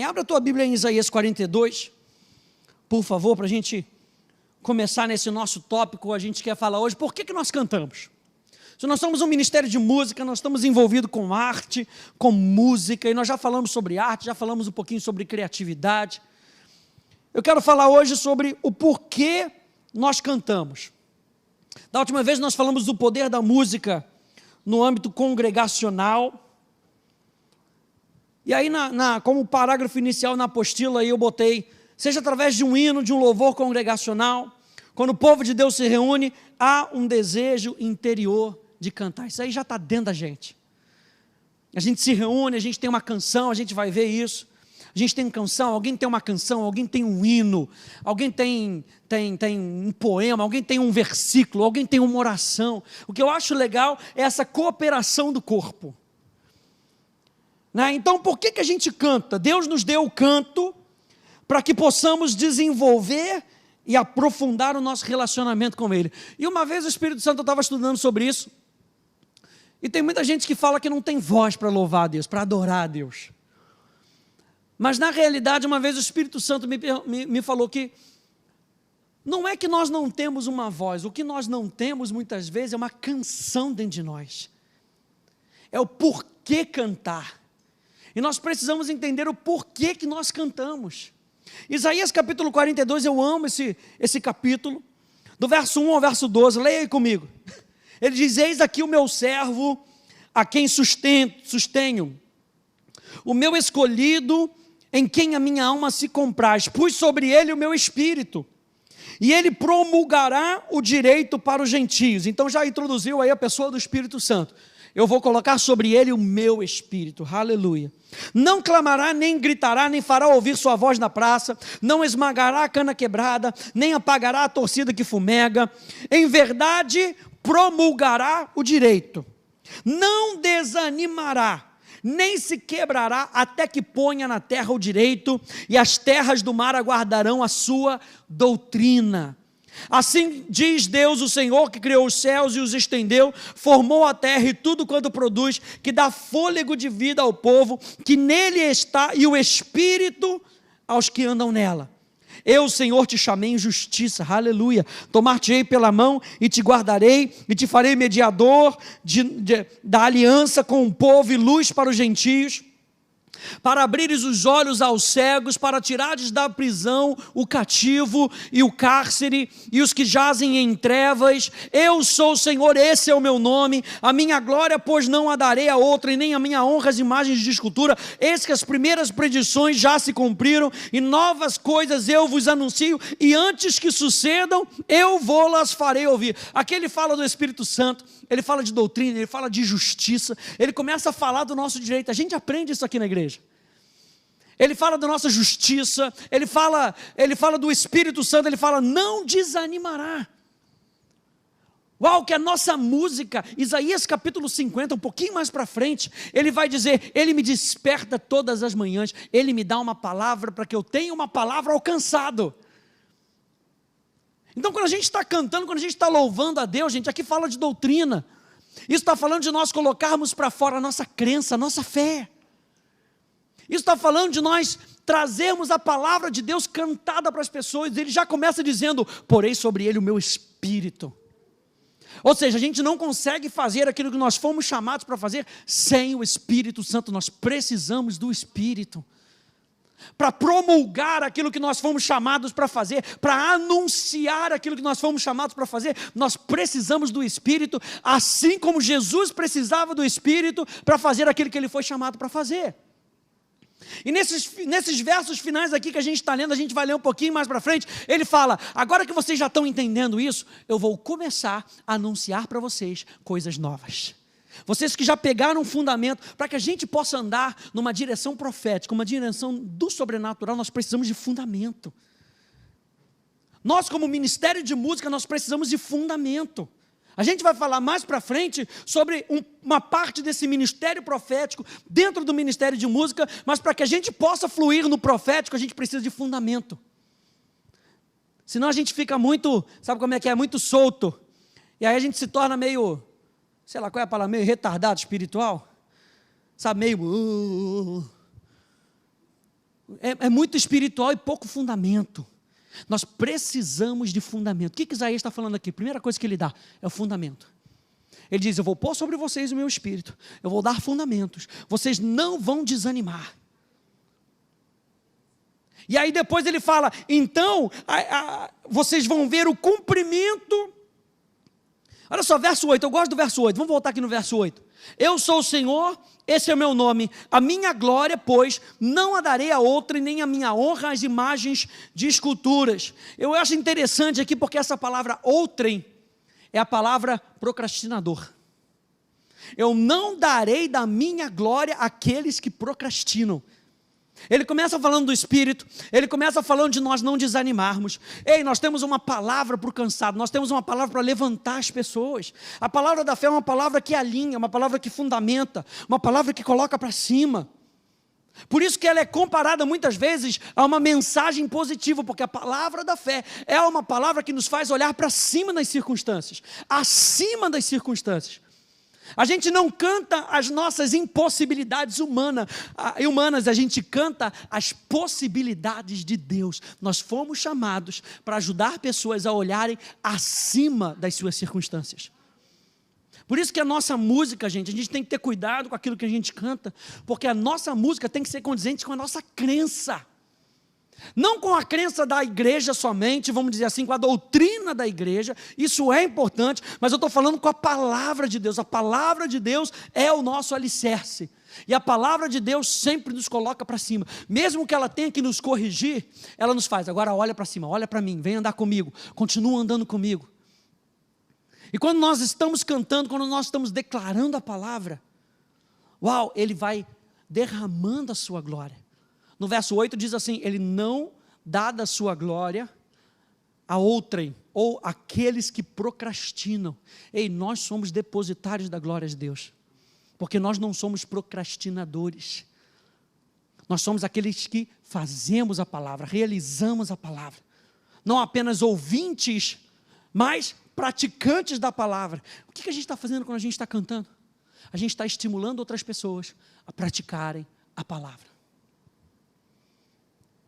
Abra a tua Bíblia em Isaías 42, por favor, para a gente começar nesse nosso tópico. A gente quer falar hoje, por que nós cantamos? Se nós somos um ministério de música, nós estamos envolvidos com arte, com música, e nós já falamos sobre arte, já falamos um pouquinho sobre criatividade. Eu quero falar hoje sobre o porquê nós cantamos. Da última vez nós falamos do poder da música no âmbito congregacional. E aí, como parágrafo inicial na apostila, aí eu botei, seja através de um hino, de um louvor congregacional, quando o povo de Deus se reúne, há um desejo interior de cantar. Isso aí já está dentro da gente. A gente se reúne, a gente tem uma canção, a gente vai ver isso. A gente tem canção, alguém tem uma canção, alguém tem um hino, alguém tem um poema, alguém tem um versículo, alguém tem uma oração. O que eu acho legal é essa cooperação do corpo. Então, por que a gente canta? Deus nos deu o canto para que possamos desenvolver e aprofundar o nosso relacionamento com Ele. E uma vez o Espírito Santo, eu estava estudando sobre isso, e tem muita gente que fala que não tem voz para louvar a Deus, para adorar a Deus. Mas na realidade, uma vez o Espírito Santo me falou que não é que nós não temos uma voz, o que nós não temos muitas vezes é uma canção dentro de nós. É o porquê cantar. E nós precisamos entender o porquê que nós cantamos. Isaías capítulo 42, eu amo esse capítulo, do verso 1 ao verso 12, leia aí comigo. Ele diz: eis aqui o meu servo, a quem sustenho, o meu escolhido, em quem a minha alma se compraz, pus sobre ele o meu espírito, e ele promulgará o direito para os gentios. Então já introduziu aí a pessoa do Espírito Santo. Eu vou colocar sobre ele o meu espírito, aleluia. Não clamará, nem gritará, nem fará ouvir sua voz na praça, não esmagará a cana quebrada, nem apagará a torcida que fumega. Em verdade, promulgará o direito. Não desanimará, nem se quebrará, até que ponha na terra o direito, e as terras do mar aguardarão a sua doutrina. Assim diz Deus, o Senhor, que criou os céus e os estendeu, formou a terra e tudo quanto produz, que dá fôlego de vida ao povo, que nele está, e o espírito aos que andam nela. Eu, Senhor, te chamei em justiça, aleluia, tomar-te-ei pela mão e te guardarei, e te farei mediador da aliança com o povo e luz para os gentios, para abrires os olhos aos cegos, para tirares da prisão o cativo e o cárcere e os que jazem em trevas. Eu sou o Senhor, esse é o meu nome, a minha glória, pois não a darei a outra, e nem a minha honra às imagens de escultura. Eis que as primeiras predições já se cumpriram, e novas coisas eu vos anuncio, e antes que sucedam, eu vou-las farei ouvir. Aqui ele fala do Espírito Santo, ele fala de doutrina, ele fala de justiça, ele começa a falar do nosso direito. A gente aprende isso aqui na igreja. Ele fala da nossa justiça, ele fala do Espírito Santo, ele fala, não desanimará. Uau, que a nossa música, Isaías capítulo 50, um pouquinho mais para frente, ele vai dizer, ele me desperta todas as manhãs, ele me dá uma palavra para que eu tenha uma palavra alcançado. Então quando a gente está cantando, quando a gente está louvando a Deus, gente, aqui fala de doutrina. Isso está falando de nós colocarmos para fora a nossa crença, a nossa fé. Isso está falando de nós trazermos a palavra de Deus cantada para as pessoas. Ele já começa dizendo, porei sobre ele o meu espírito. Ou seja, a gente não consegue fazer aquilo que nós fomos chamados para fazer sem o Espírito Santo. Nós precisamos do Espírito para promulgar aquilo que nós fomos chamados para fazer, para anunciar aquilo que nós fomos chamados para fazer. Nós precisamos do Espírito, assim como Jesus precisava do Espírito para fazer aquilo que ele foi chamado para fazer. E nesses versos finais aqui que a gente está lendo, a gente vai ler um pouquinho mais para frente, ele fala, agora que vocês já estão entendendo isso, eu vou começar a anunciar para vocês coisas novas. Vocês que já pegaram um fundamento, para que a gente possa andar numa direção profética, uma direção do sobrenatural, nós precisamos de fundamento. Nós como ministério de música, nós precisamos de fundamento. A gente vai falar mais para frente sobre uma parte desse ministério profético, dentro do ministério de música, mas para que a gente possa fluir no profético, a gente precisa de fundamento. Senão a gente fica muito, sabe como é que é? Muito solto. E aí a gente se torna meio, sei lá qual é a palavra, meio retardado espiritual. Sabe, meio... é muito espiritual e pouco fundamento. Nós precisamos de fundamento. O que Isaías está falando aqui? A primeira coisa que ele dá é o fundamento. Ele diz: eu vou pôr sobre vocês o meu espírito, eu vou dar fundamentos, vocês não vão desanimar. E aí depois ele fala: então, vocês vão ver o cumprimento. Olha só, verso 8, eu gosto do verso 8, vamos voltar aqui no verso 8. Eu sou o Senhor, esse é o meu nome, a minha glória, pois, não a darei a outra, e nem a minha honra às imagens de esculturas. Eu acho interessante aqui, porque essa palavra outrem é a palavra procrastinador. Eu não darei da minha glória àqueles que procrastinam. Ele começa falando do Espírito, ele começa falando de nós não desanimarmos. Ei, nós temos uma palavra para o cansado, nós temos uma palavra para levantar as pessoas. A palavra da fé é uma palavra que alinha, uma palavra que fundamenta, uma palavra que coloca para cima. Por isso que ela é comparada muitas vezes a uma mensagem positiva, porque a palavra da fé é uma palavra que nos faz olhar para cima das circunstâncias, acima das circunstâncias. A gente não canta as nossas impossibilidades humanas, a gente canta as possibilidades de Deus. Nós fomos chamados para ajudar pessoas a olharem acima das suas circunstâncias. Por isso que a nossa música, a gente tem que ter cuidado com aquilo que a gente canta, porque a nossa música tem que ser condizente com a nossa crença. Não com a crença da igreja somente, vamos dizer assim, com a doutrina da igreja, isso é importante, mas eu estou falando com a palavra de Deus. A palavra de Deus é o nosso alicerce, e a palavra de Deus sempre nos coloca para cima, mesmo que ela tenha que nos corrigir, ela nos faz: agora olha para cima, olha para mim, vem andar comigo, continua andando comigo. E quando nós estamos cantando, quando nós estamos declarando a palavra, uau, Ele vai derramando a sua glória. No verso 8 diz assim: ele não dá da sua glória a outrem, ou aqueles que procrastinam. Ei, nós somos depositários da glória de Deus, porque nós não somos procrastinadores. Nós somos aqueles que fazemos a palavra, realizamos a palavra. Não apenas ouvintes, mas praticantes da palavra. O que a gente está fazendo quando a gente está cantando? A gente está estimulando outras pessoas a praticarem a palavra.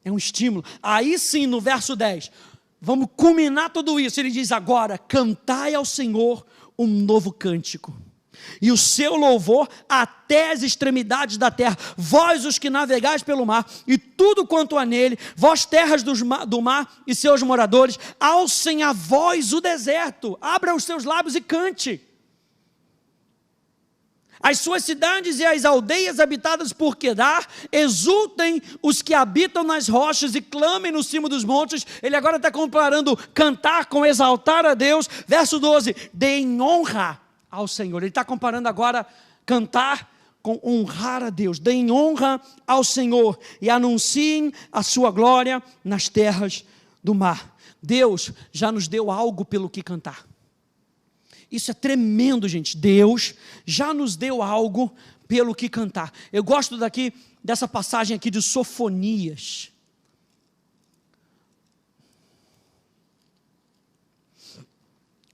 É um estímulo. Aí sim, no verso 10, vamos culminar tudo isso. Ele diz: agora, cantai ao Senhor um novo cântico, e o seu louvor até as extremidades da terra. Vós os que navegais pelo mar, e tudo quanto há nele, vós terras do mar e seus moradores, alcem a voz o deserto, abra os seus lábios e cante. As suas cidades e as aldeias habitadas por Quedar, exultem os que habitam nas rochas e clamem no cimo dos montes. Ele agora está comparando cantar com exaltar a Deus. Verso 12, deem honra ao Senhor. Ele está comparando agora cantar com honrar a Deus. Deem honra ao Senhor e anunciem a sua glória nas terras do mar. Deus já nos deu algo pelo que cantar. Isso é tremendo, gente. Deus já nos deu algo pelo que cantar. Eu gosto dessa passagem aqui de Sofonias.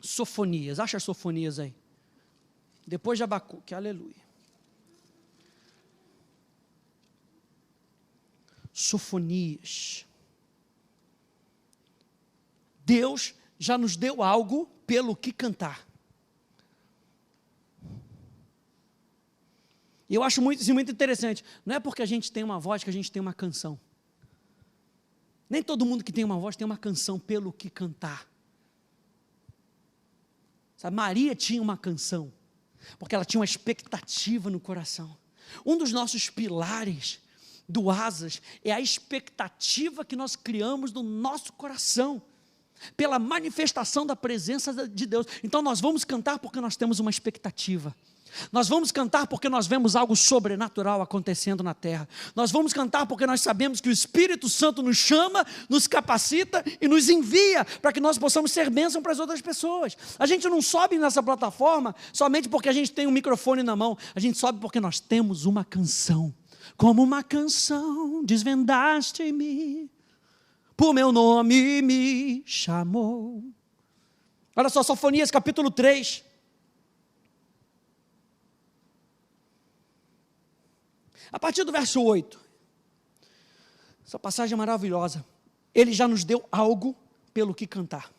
Sofonias, acha Sofonias aí. Depois de Abacuque, aleluia. Sofonias. Deus já nos deu algo pelo que cantar. E eu acho muito interessante. Não é porque a gente tem uma voz que a gente tem uma canção. Nem todo mundo que tem uma voz tem uma canção pelo que cantar. Sabe, Maria tinha uma canção, porque ela tinha uma expectativa no coração. Um dos nossos pilares do Asas é a expectativa que nós criamos no nosso coração, pela manifestação da presença de Deus. Então nós vamos cantar porque nós temos uma expectativa. Nós vamos cantar porque nós vemos algo sobrenatural acontecendo na terra. Nós vamos cantar porque nós sabemos que o Espírito Santo nos chama, nos capacita e nos envia para que nós possamos ser bênção para as outras pessoas. A gente não sobe nessa plataforma somente porque a gente tem um microfone na mão. A gente sobe porque nós temos uma canção. Como uma canção desvendaste-me, por meu nome me chamou. Olha só, Sofonias capítulo 3. A partir do verso 8. Essa passagem é maravilhosa. Ele já nos deu algo pelo que cantar.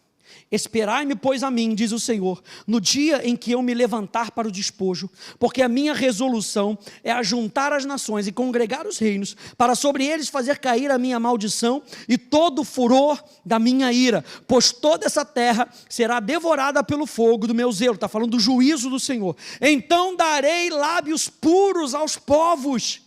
Esperai-me, pois, a mim, diz o Senhor, no dia em que eu me levantar para o despojo, porque a minha resolução é ajuntar as nações e congregar os reinos, para sobre eles fazer cair a minha maldição e todo o furor da minha ira, pois toda essa terra será devorada pelo fogo do meu zelo. Está falando do juízo do Senhor. Então darei lábios puros aos povos.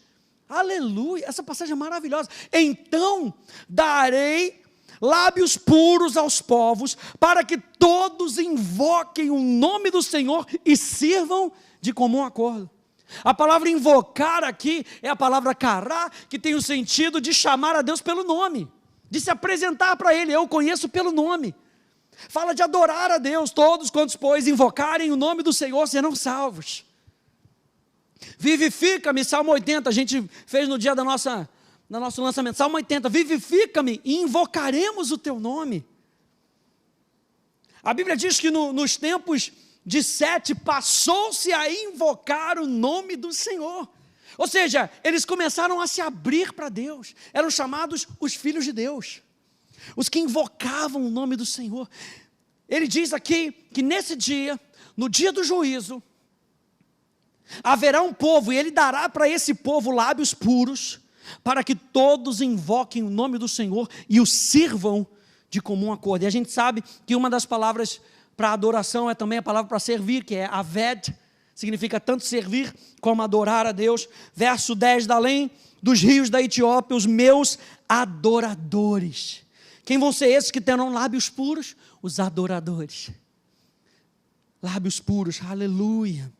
Aleluia, essa passagem é maravilhosa. Então darei lábios puros aos povos, para que todos invoquem o nome do Senhor e sirvam de comum acordo. A palavra invocar aqui é a palavra cará, que tem o sentido de chamar a Deus pelo nome, de se apresentar para Ele. Eu conheço pelo nome. Fala de adorar a Deus. Todos quantos, pois, invocarem o nome do Senhor serão salvos. Vivifica-me, Salmo 80, a gente fez no dia do nosso lançamento, Salmo 80, vivifica-me e invocaremos o teu nome. A Bíblia diz que nos tempos de Sete, passou-se a invocar o nome do Senhor. Ou seja, eles começaram a se abrir para Deus, eram chamados os filhos de Deus, os que invocavam o nome do Senhor. Ele diz aqui que nesse dia, no dia do juízo, haverá um povo, e Ele dará para esse povo lábios puros, para que todos invoquem o nome do Senhor e o sirvam de comum acordo. E a gente sabe que uma das palavras para adoração é também a palavra para servir, que é aved, significa tanto servir como adorar a Deus. Verso 10, além dos rios da Etiópia, os meus adoradores. Quem vão ser esses que terão lábios puros? Os adoradores. Lábios puros, aleluia.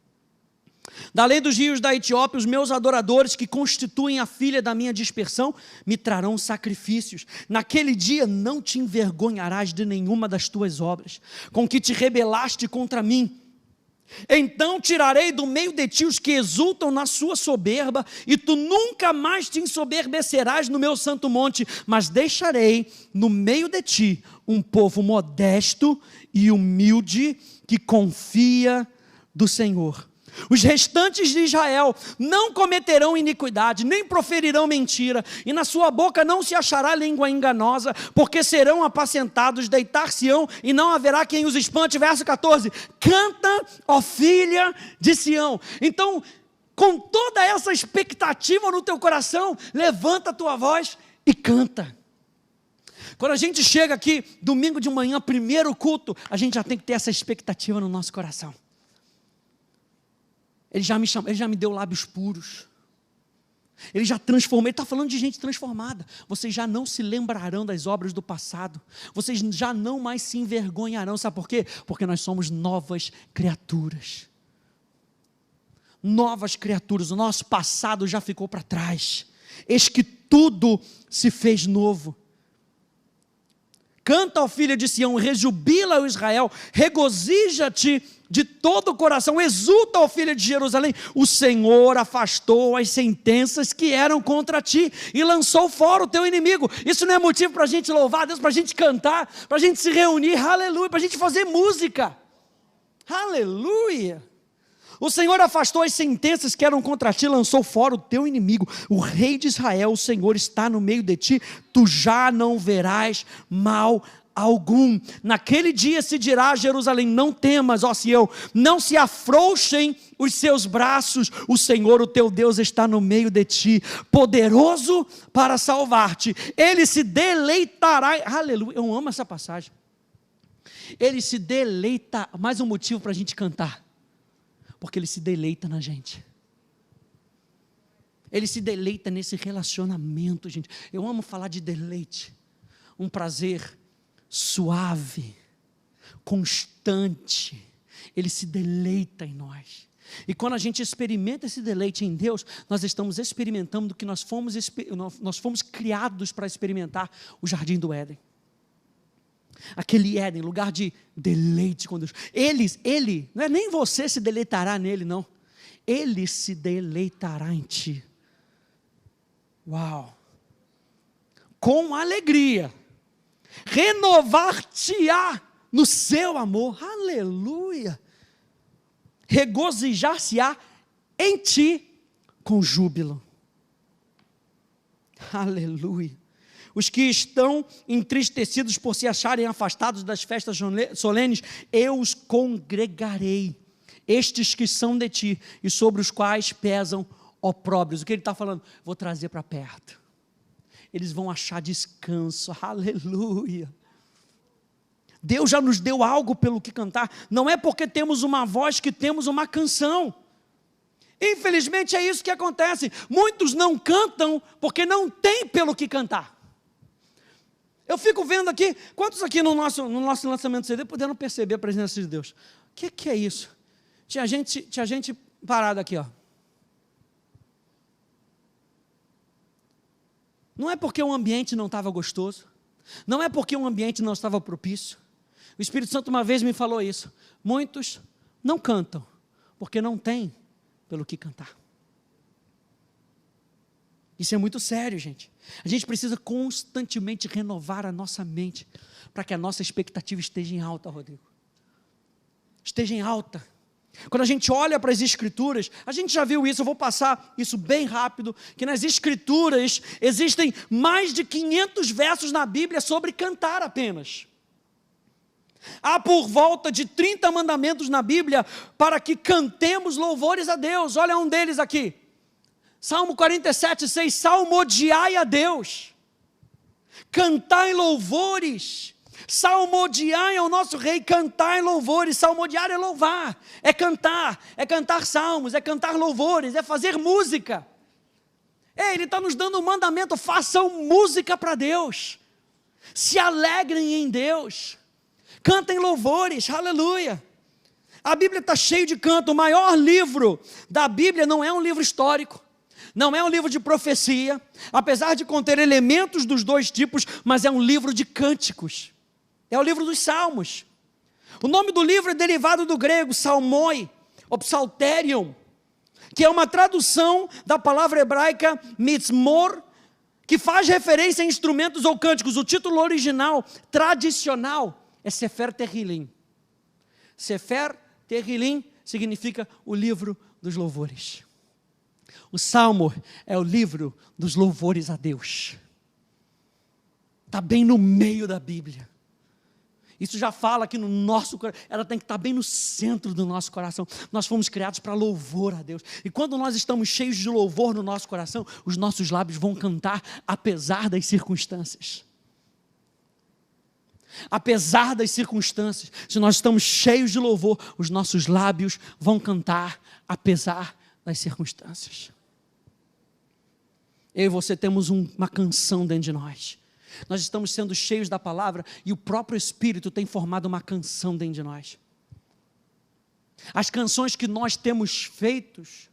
Da além dos rios da Etiópia, os meus adoradores, que constituem a filha da minha dispersão, me trarão sacrifícios. Naquele dia não te envergonharás de nenhuma das tuas obras, com que te rebelaste contra mim. Então tirarei do meio de ti os que exultam na sua soberba, e tu nunca mais te ensoberbecerás no meu santo monte, mas deixarei no meio de ti um povo modesto e humilde, que confia do Senhor. Os restantes de Israel não cometerão iniquidade, nem proferirão mentira, e na sua boca não se achará língua enganosa, porque serão apacentados, deitar-se-ão, e não haverá quem os espante. Verso 14, canta, ó filha de Sião. Então, com toda essa expectativa no teu coração, levanta a tua voz e canta. Quando a gente chega aqui, domingo de manhã, primeiro culto, a gente já tem que ter essa expectativa no nosso coração. Ele já me chamou, Ele já me deu lábios puros. Ele já transformou, Ele está falando de gente transformada. Vocês já não se lembrarão das obras do passado. Vocês já não mais se envergonharão. Sabe por quê? Porque nós somos novas criaturas. Novas criaturas. O nosso passado já ficou para trás. Eis que tudo se fez novo. Canta, ó filha de Sião, rejubila, ó Israel, regozija-te de todo o coração, exulta, ó filha de Jerusalém, o Senhor afastou as sentenças que eram contra ti, e lançou fora o teu inimigo. Isso não é motivo para a gente louvar a Deus, para a gente cantar, para a gente se reunir, aleluia, para a gente fazer música, aleluia. O Senhor afastou as sentenças que eram contra ti, lançou fora o teu inimigo. O rei de Israel, o Senhor, está no meio de ti, tu já não verás mal algum. Naquele dia se dirá a Jerusalém, não temas, ó Sião, não se afrouxem os seus braços, o Senhor, o teu Deus, está no meio de ti, poderoso para salvar-te. Ele se deleitará, aleluia, eu amo essa passagem. Ele se deleita, mais um motivo para a gente cantar. Porque Ele se deleita na gente. Ele se deleita nesse relacionamento, gente. Eu amo falar de deleite. Um prazer suave, constante. Ele se deleita em nós. E quando a gente experimenta esse deleite em Deus, nós estamos experimentando do que nós fomos criados para experimentar, o jardim do Éden. Aquele Éden, lugar de deleite com Deus. Ele, não é nem você se deleitará nele, não. Ele se deleitará em ti. Uau! Com alegria, renovar-te-á no seu amor, aleluia. Regozijar-se-á em ti com júbilo, aleluia. os que estão entristecidos por se acharem afastados das festas solenes, eu os congregarei, estes que são de ti, e sobre os quais pesam opróbrios. O que ele está falando? Vou trazer para perto. Eles vão achar descanso, aleluia. Deus já nos deu algo pelo que cantar, não é porque temos uma voz que temos uma canção. Infelizmente é isso que acontece, muitos não cantam porque não tem pelo que cantar. Eu fico vendo aqui, quantos aqui no nosso lançamento do CD puderam perceber a presença de Deus? O que é isso? Tinha gente parada aqui, ó. Não é porque o ambiente não estava gostoso, não é porque o ambiente não estava propício. O Espírito Santo uma vez me falou isso. Muitos não cantam porque não têm pelo que cantar. Isso é muito sério, gente. A gente precisa constantemente renovar a nossa mente para que a nossa expectativa esteja em alta, Rodrigo. Esteja em alta. Quando a gente olha para as Escrituras, a gente já viu isso, eu vou passar isso bem rápido, que nas Escrituras existem mais de 500 versos na Bíblia sobre cantar apenas. Há por volta de 30 mandamentos na Bíblia para que cantemos louvores a Deus. Olha um deles aqui. Salmo 47:6, salmodiai a Deus, cantai louvores, salmodiai ao nosso Rei, cantai louvores. Salmodiar é louvar, é cantar salmos, é cantar louvores, é fazer música. Ele está nos dando um mandamento, façam música para Deus, se alegrem em Deus, cantem louvores, aleluia. A Bíblia está cheia de canto. O maior livro da Bíblia não é um livro histórico, não é um livro de profecia, apesar de conter elementos dos dois tipos, mas é um livro de cânticos, é o livro dos Salmos. O nome do livro é derivado do grego salmoi, ou psalterion, que é uma tradução da palavra hebraica mizmor, que faz referência a instrumentos ou cânticos. O título original, tradicional, é Sefer Tehillim. Sefer Tehillim significa o livro dos louvores. O Salmo é o livro dos louvores a Deus. Está bem no meio da Bíblia. Isso já fala aqui no nosso coração, ela tem que estar bem no centro do nosso coração. Nós fomos criados para louvor a Deus. E quando nós estamos cheios de louvor no nosso coração, os nossos lábios vão cantar apesar das circunstâncias. Apesar das circunstâncias, se nós estamos cheios de louvor, os nossos lábios vão cantar apesar das circunstâncias. Eu e você temos uma canção dentro de nós. Nós estamos sendo cheios da palavra e o próprio Espírito tem formado uma canção dentro de nós. As canções que nós temos feitos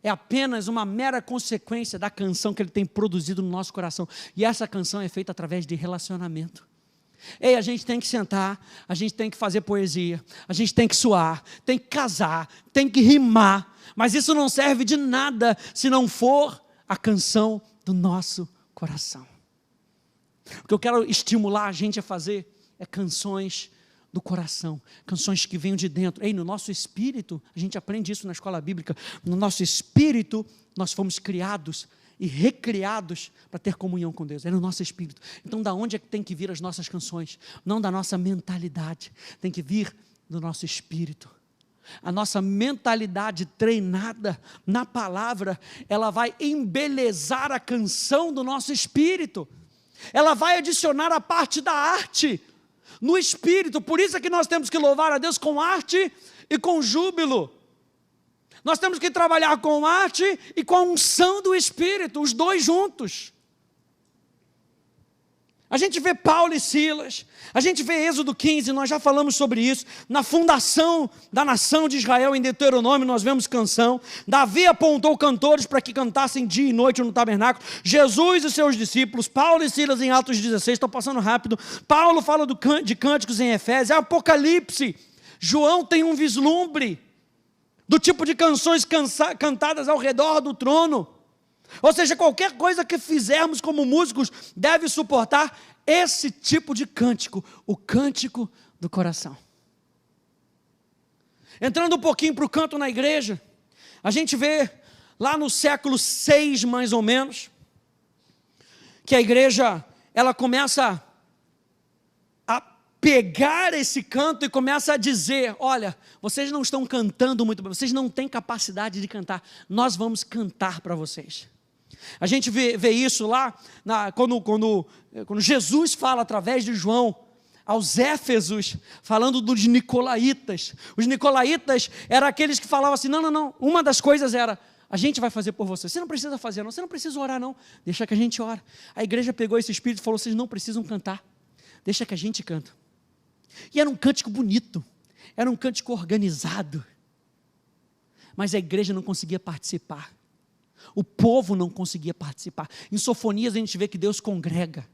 é apenas uma mera consequência da canção que Ele tem produzido no nosso coração. E essa canção é feita através de relacionamento. A gente tem que sentar, a gente tem que fazer poesia, a gente tem que suar, tem que casar, tem que rimar, mas isso não serve de nada se não for a canção do nosso coração. O que eu quero estimular a gente a fazer é canções do coração, canções que venham de dentro. No nosso espírito, a gente aprende isso na escola bíblica, no nosso espírito nós fomos criados e recriados para ter comunhão com Deus, é no nosso espírito. Então da onde é que tem que vir as nossas canções? Não da nossa mentalidade, tem que vir do nosso espírito. A nossa mentalidade treinada na palavra, ela vai embelezar a canção do nosso espírito, ela vai adicionar a parte da arte no espírito. Por isso é que nós temos que louvar a Deus com arte e com júbilo. Nós temos que trabalhar com arte e com a unção do Espírito, os dois juntos. A gente vê Paulo e Silas, a gente vê Êxodo 15, nós já falamos sobre isso. Na fundação da nação de Israel, em Deuteronômio, nós vemos canção. Davi apontou cantores para que cantassem dia e noite no tabernáculo. Jesus e seus discípulos, Paulo e Silas em Atos 16, estou passando rápido. Paulo fala de cânticos em Efésios, é Apocalipse. João tem um vislumbre do tipo de canções cantadas ao redor do trono. Ou seja, qualquer coisa que fizermos como músicos deve suportar esse tipo de cântico, o cântico do coração. Entrando um pouquinho para o canto na igreja, a gente vê lá no século 6 mais ou menos, que a igreja ela começa a pegar esse canto e começa a dizer: olha, vocês não estão cantando muito bem, vocês não têm capacidade de cantar, nós vamos cantar para vocês. A gente vê isso lá, quando Jesus fala através de João, aos Éfesos, falando dos nicolaítas. Os nicolaítas eram aqueles que falavam assim: não, uma das coisas era: a gente vai fazer por você não precisa fazer não, você não precisa orar não, deixa que a gente ora. A igreja pegou esse espírito e falou: vocês não precisam cantar, deixa que a gente canta. E era um cântico bonito, era um cântico organizado, mas a igreja não conseguia participar, o povo não conseguia participar. Em Sofonias a gente vê que Deus congrega.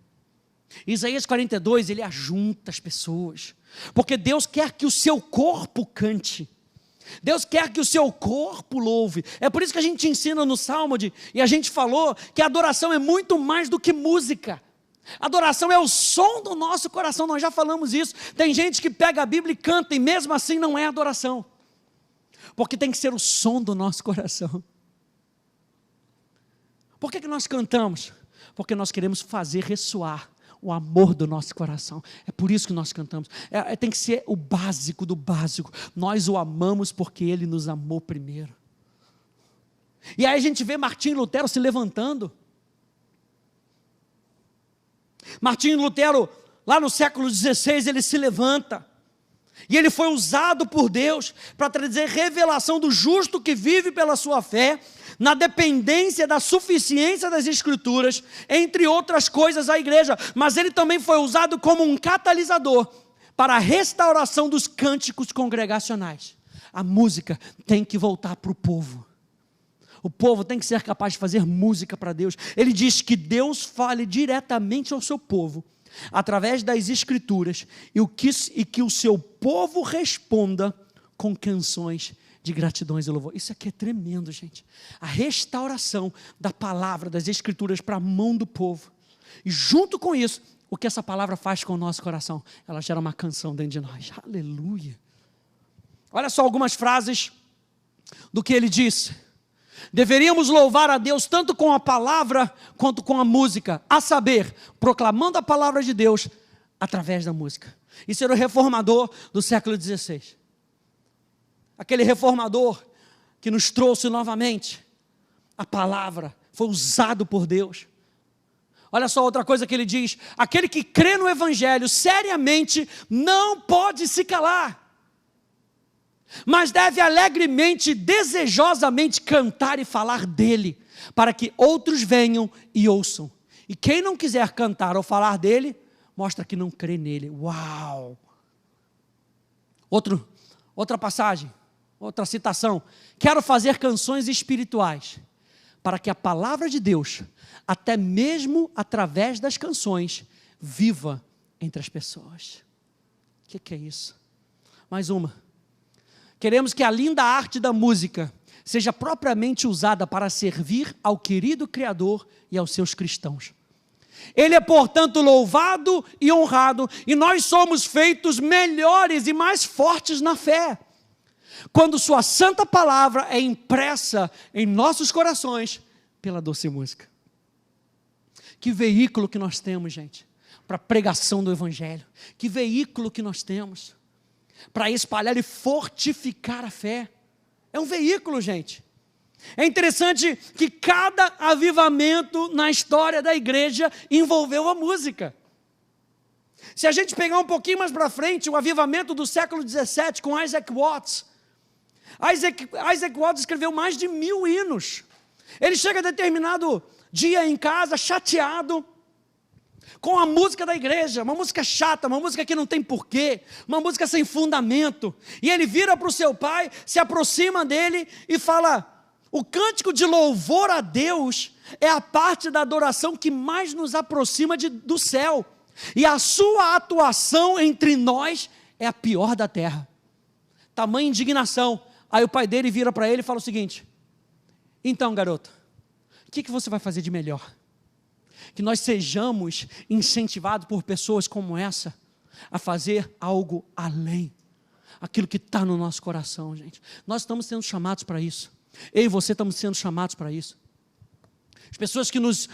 Isaías 42, ele ajunta as pessoas, porque Deus quer que o seu corpo cante, Deus quer que o seu corpo louve. É por isso que a gente ensina no Salmo, e a gente falou que a adoração é muito mais do que música. Adoração é o som do nosso coração, nós já falamos isso. Tem gente que pega a Bíblia e canta, e mesmo assim não é adoração, porque tem que ser o som do nosso coração. Por que nós cantamos? Porque nós queremos fazer ressoar o amor do nosso coração. É por isso que nós cantamos. Tem que ser o básico do básico. Nós o amamos porque Ele nos amou primeiro. E aí a gente vê Martinho Lutero se levantando. Martinho Lutero, lá no século XVI, ele se levanta. E ele foi usado por Deus para trazer revelação do justo que vive pela sua fé, na dependência da suficiência das Escrituras, entre outras coisas, à igreja. Mas ele também foi usado como um catalisador para a restauração dos cânticos congregacionais. A música tem que voltar para o povo. O povo tem que ser capaz de fazer música para Deus. Ele diz que Deus fale diretamente ao seu povo, através das Escrituras, e que o seu povo responda com canções de gratidões e louvor. Isso aqui é tremendo, gente. A restauração da palavra, das Escrituras para a mão do povo. E junto com isso, o que essa palavra faz com o nosso coração? Ela gera uma canção dentro de nós. Aleluia. Olha só algumas frases do que ele disse. Deveríamos louvar a Deus tanto com a palavra quanto com a música, a saber, proclamando a palavra de Deus através da música. Isso era o reformador do século XVI. Aquele reformador que nos trouxe novamente a palavra, foi usado por Deus. Olha só outra coisa que ele diz: aquele que crê no Evangelho seriamente não pode se calar, mas deve alegremente, desejosamente cantar e falar dele, para que outros venham e ouçam. E quem não quiser cantar ou falar dele, mostra que não crê nele. Uau! Outra passagem, outra citação: quero fazer canções espirituais, para que a palavra de Deus, até mesmo através das canções, viva entre as pessoas. O que é isso? Mais uma. Queremos que a linda arte da música seja propriamente usada para servir ao querido Criador e aos seus cristãos. Ele é, portanto, louvado e honrado, e nós somos feitos melhores e mais fortes na fé, quando sua santa palavra é impressa em nossos corações pela doce música. Que veículo que nós temos, gente, para a pregação do Evangelho. Que veículo que nós temos para espalhar e fortificar a fé. É um veículo, gente. É interessante que cada avivamento na história da igreja envolveu a música. Se a gente pegar um pouquinho mais para frente, o avivamento do século XVII com Isaac Watts. Isaac Watts escreveu mais de 1000 hinos. Ele chega a determinado dia em casa, chateado com a música da igreja, uma música chata, uma música que não tem porquê, uma música sem fundamento. E ele vira para o seu pai, se aproxima dele e fala: o cântico de louvor a Deus é a parte da adoração que mais nos aproxima do céu, e a sua atuação entre nós é a pior da terra. Tamanha indignação. Aí o pai dele vira para ele e fala o seguinte: então, garoto, o que você vai fazer de melhor? Que nós sejamos incentivados por pessoas como essa a fazer algo além, aquilo que está no nosso coração, gente. Nós estamos sendo chamados para isso. Eu e você estamos sendo chamados para isso. As pessoas que nos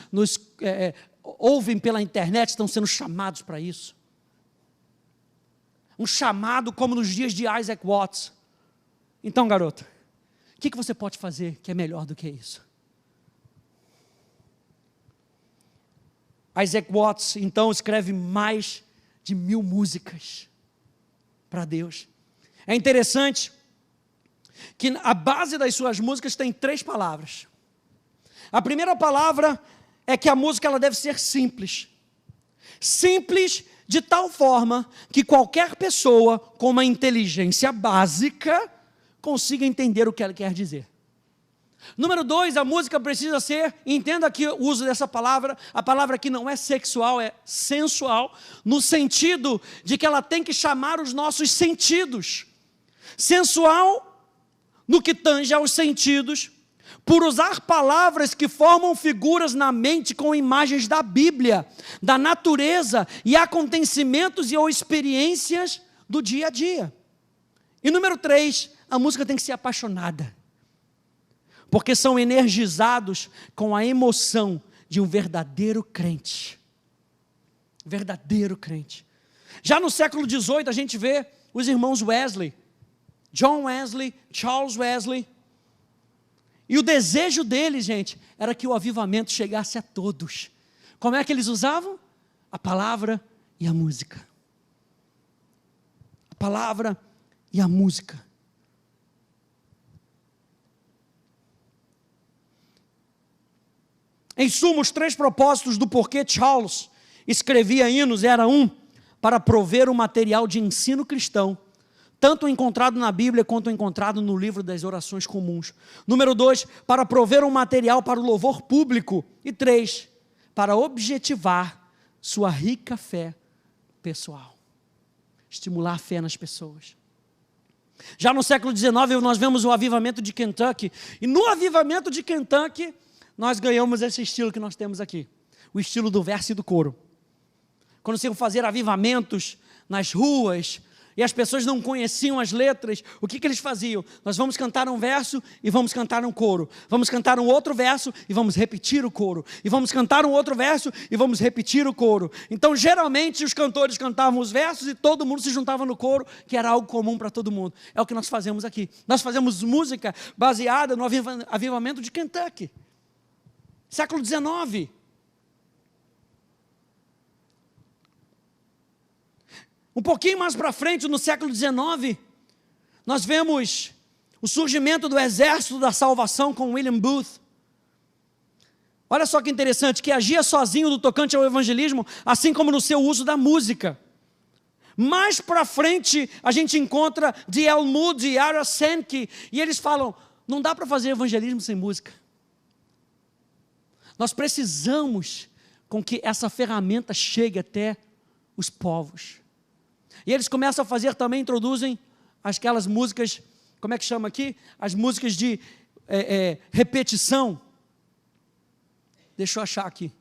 ouvem pela internet estão sendo chamados para isso. Um chamado como nos dias de Isaac Watts. Então, garoto, o que você pode fazer que é melhor do que isso? Isaac Watts, então, escreve mais de 1000 músicas para Deus. É interessante que a base das suas músicas tem 3 palavras. A primeira palavra é que a música ela deve ser simples. Simples de tal forma que qualquer pessoa com uma inteligência básica consiga entender o que ela quer dizer. Número 2, a música precisa ser, entenda aqui o uso dessa palavra, a palavra aqui não é sexual, é sensual, no sentido de que ela tem que chamar os nossos sentidos. Sensual, no que tange aos sentidos, por usar palavras que formam figuras na mente com imagens da Bíblia, da natureza e acontecimentos e ou experiências do dia a dia. E número 3, a música tem que ser apaixonada, porque são energizados com a emoção de um verdadeiro crente. Verdadeiro crente. Já no século XVIII a gente vê os irmãos Wesley, John Wesley, Charles Wesley, e o desejo deles, gente, era que o avivamento chegasse a todos. Como é que eles usavam? A palavra e a música. A palavra e a música. Em suma, os 3 propósitos do porquê Charles escrevia hinos era 1, para prover o material de ensino cristão, tanto encontrado na Bíblia quanto encontrado no livro das orações comuns. Número 2, para prover um material para o louvor público. E 3, para objetivar sua rica fé pessoal. Estimular a fé nas pessoas. Já no século XIX nós vemos o avivamento de Kentucky. E no avivamento de Kentucky nós ganhamos esse estilo que nós temos aqui. O estilo do verso e do coro. Quando se iam fazer avivamentos nas ruas, e as pessoas não conheciam as letras, o que eles faziam? Nós vamos cantar um verso e vamos cantar um coro. Vamos cantar um outro verso e vamos repetir o coro. E vamos cantar um outro verso e vamos repetir o coro. Então, geralmente, os cantores cantavam os versos e todo mundo se juntava no coro, que era algo comum para todo mundo. É o que nós fazemos aqui. Nós fazemos música baseada no avivamento de Kentucky. Século XIX. Um pouquinho mais para frente, no século XIX, nós vemos o surgimento do Exército da Salvação com William Booth. Olha só que interessante, que agia sozinho no tocante ao evangelismo, assim como no seu uso da música. Mais para frente, a gente encontra D.L. Moody e Ira Sankey, e eles falam, não dá para fazer evangelismo sem música. Nós precisamos com que essa ferramenta chegue até os povos. E eles começam a fazer também, introduzem aquelas músicas, como é que chama aqui? As músicas de repetição. Deixa eu achar aqui.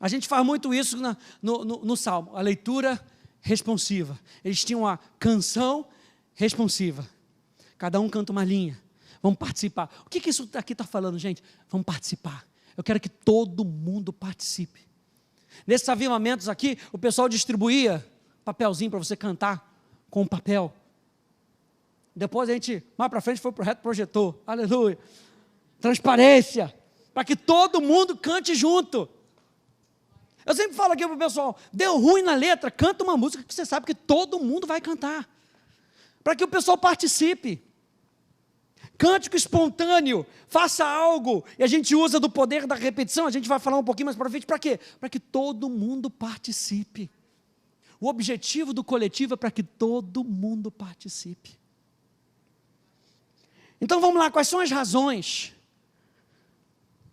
A gente faz muito isso no Salmo, a leitura responsiva. Eles tinham a canção responsiva. Cada um canta uma linha. Vamos participar. O que isso aqui está falando, gente? Vamos participar. Eu quero que todo mundo participe. Nesses avivamentos aqui, o pessoal distribuía papelzinho para você cantar com um papel. Depois a gente, mais para frente, foi para o reto projetor. Aleluia. Transparência. Para que todo mundo cante junto. Eu sempre falo aqui para o pessoal, deu ruim na letra, canta uma música que você sabe que todo mundo vai cantar. Para que o pessoal participe. Cântico espontâneo, faça algo, e a gente usa do poder da repetição, a gente vai falar um pouquinho mais para frente, para quê? Para que todo mundo participe. O objetivo do coletivo é para que todo mundo participe. Então vamos lá, quais são as razões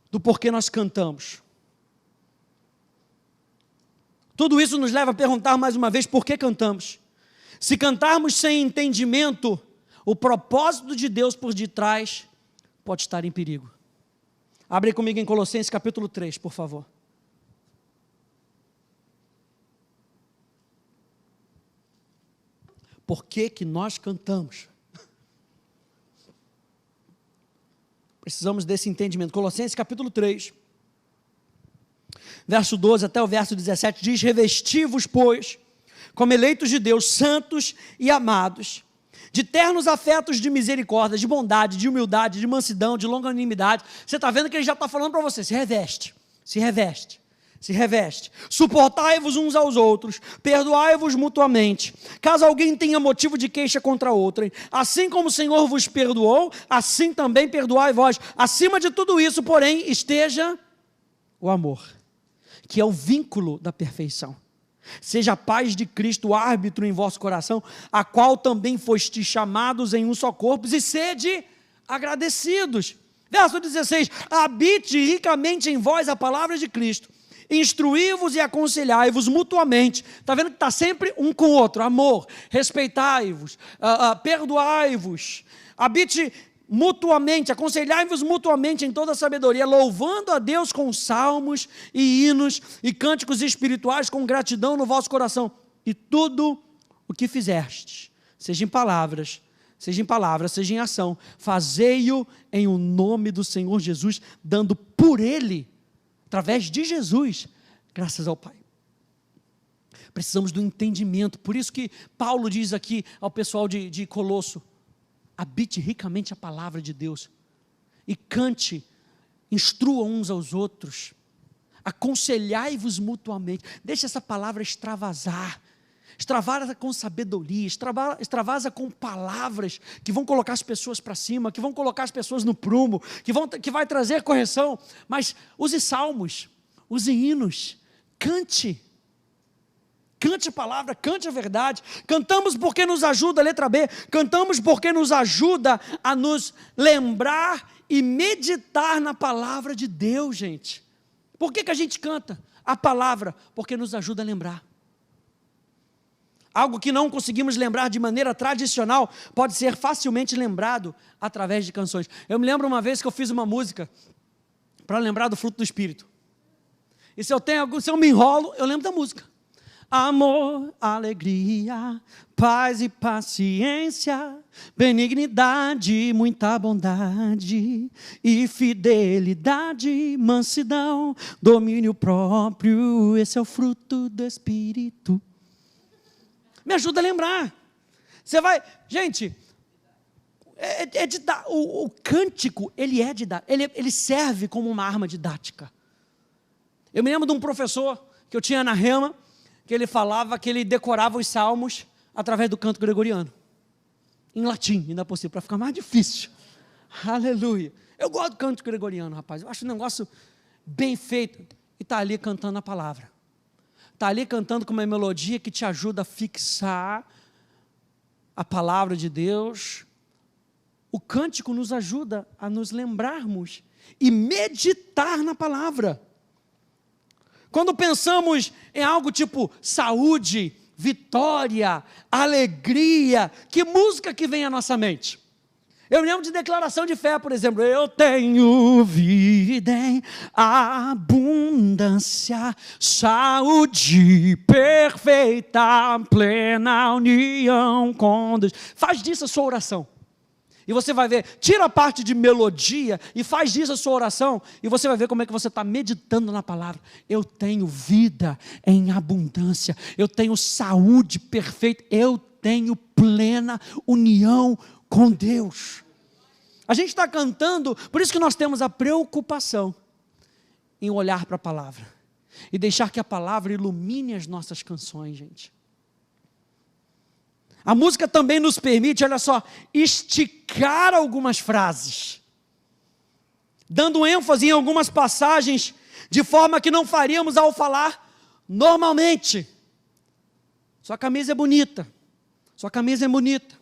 do porquê nós cantamos? Tudo isso nos leva a perguntar mais uma vez, por que cantamos? Se cantarmos sem entendimento, o propósito de Deus por detrás pode estar em perigo. Abre comigo em Colossenses capítulo 3, por favor. Por que nós cantamos? precisamos desse entendimento. Colossenses capítulo 3, verso 12 até o verso 17, diz: revesti-vos, pois, como eleitos de Deus, santos e amados, de ternos afetos de misericórdia, de bondade, de humildade, de mansidão, de longanimidade. Você está vendo que ele já está falando para você, se reveste, se reveste. Se reveste, suportai-vos uns aos outros, perdoai-vos mutuamente, caso alguém tenha motivo de queixa contra outrem, assim como o Senhor vos perdoou, assim também perdoai vós. Acima de tudo isso, porém, esteja o amor, que é o vínculo da perfeição. Seja a paz de Cristo árbitro em vosso coração, a qual também fostes chamados em um só corpo, e sede agradecidos. Verso 16, habite ricamente em vós a palavra de Cristo, instruí-vos e aconselhai-vos mutuamente. Está vendo que está sempre um com o outro, amor, respeitai-vos, perdoai-vos, habite mutuamente, aconselhai-vos mutuamente em toda sabedoria, louvando a Deus com salmos e hinos e cânticos espirituais com gratidão no vosso coração. E tudo o que fizestes, seja em palavras, seja em ação, fazei-o em o nome do Senhor Jesus, dando por Ele, através de Jesus, graças ao Pai. Precisamos do entendimento. Por isso que Paulo diz aqui ao pessoal de Colosso: habite ricamente a palavra de Deus, e cante, instrua uns aos outros, aconselhai-vos mutuamente. Deixa essa palavra extravasar com sabedoria, extravasa com palavras que vão colocar as pessoas para cima, que vão colocar as pessoas no prumo, que vai trazer correção. Mas use salmos, use hinos, cante a palavra, cante a verdade. Cantamos porque nos ajuda, letra B, cantamos porque nos ajuda a nos lembrar e meditar na palavra de Deus, gente. Por que a gente canta a palavra? Porque nos ajuda a lembrar. Algo que não conseguimos lembrar de maneira tradicional pode ser facilmente lembrado através de canções. Eu me lembro uma vez que eu fiz uma música para lembrar do fruto do Espírito. E se eu me enrolo, eu lembro da música. Amor, alegria, paz e paciência, benignidade, muita bondade e fidelidade, mansidão, domínio próprio, esse é o fruto do Espírito. Me ajuda a lembrar. Você vai, gente, o cântico, ele serve como uma arma didática. Eu me lembro de um professor que eu tinha na Rema, que ele falava que ele decorava os salmos através do canto gregoriano, em latim, ainda por cima, para ficar mais difícil. Aleluia. Eu gosto do canto gregoriano, rapaz, eu acho um negócio bem feito, e está ali cantando a palavra. Está ali cantando com uma melodia que te ajuda a fixar a palavra de Deus. O cântico nos ajuda a nos lembrarmos e meditar na palavra. Quando pensamos em algo tipo saúde, vitória, alegria, que música que vem à nossa mente? Eu me lembro de declaração de fé, por exemplo. Eu tenho vida em abundância, saúde perfeita, plena união com Deus. Faz disso a sua oração. E você vai ver, tira a parte de melodia e faz disso a sua oração, e você vai ver como é que você está meditando na palavra. Eu tenho vida em abundância, eu tenho saúde perfeita, eu tenho plena união com Deus. A gente está cantando, por isso que nós temos a preocupação em olhar para a palavra e deixar que a palavra ilumine as nossas canções, gente. A música também nos permite, olha só, esticar algumas frases, dando ênfase em algumas passagens, de forma que não faríamos ao falar normalmente. Sua camisa é bonita, sua camisa é bonita,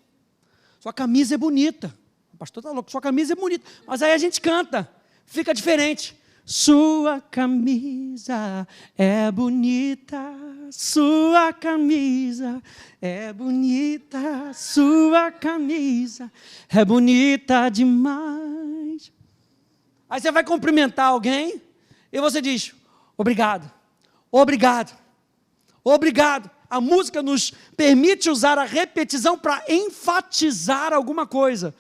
sua camisa é bonita. O pastor está louco, sua camisa é bonita. Mas aí a gente canta, fica diferente. Sua camisa é bonita, sua camisa é bonita, sua camisa é bonita demais. Aí você vai cumprimentar alguém e você diz, obrigado, obrigado, obrigado. A música nos permite usar a repetição para enfatizar alguma coisa.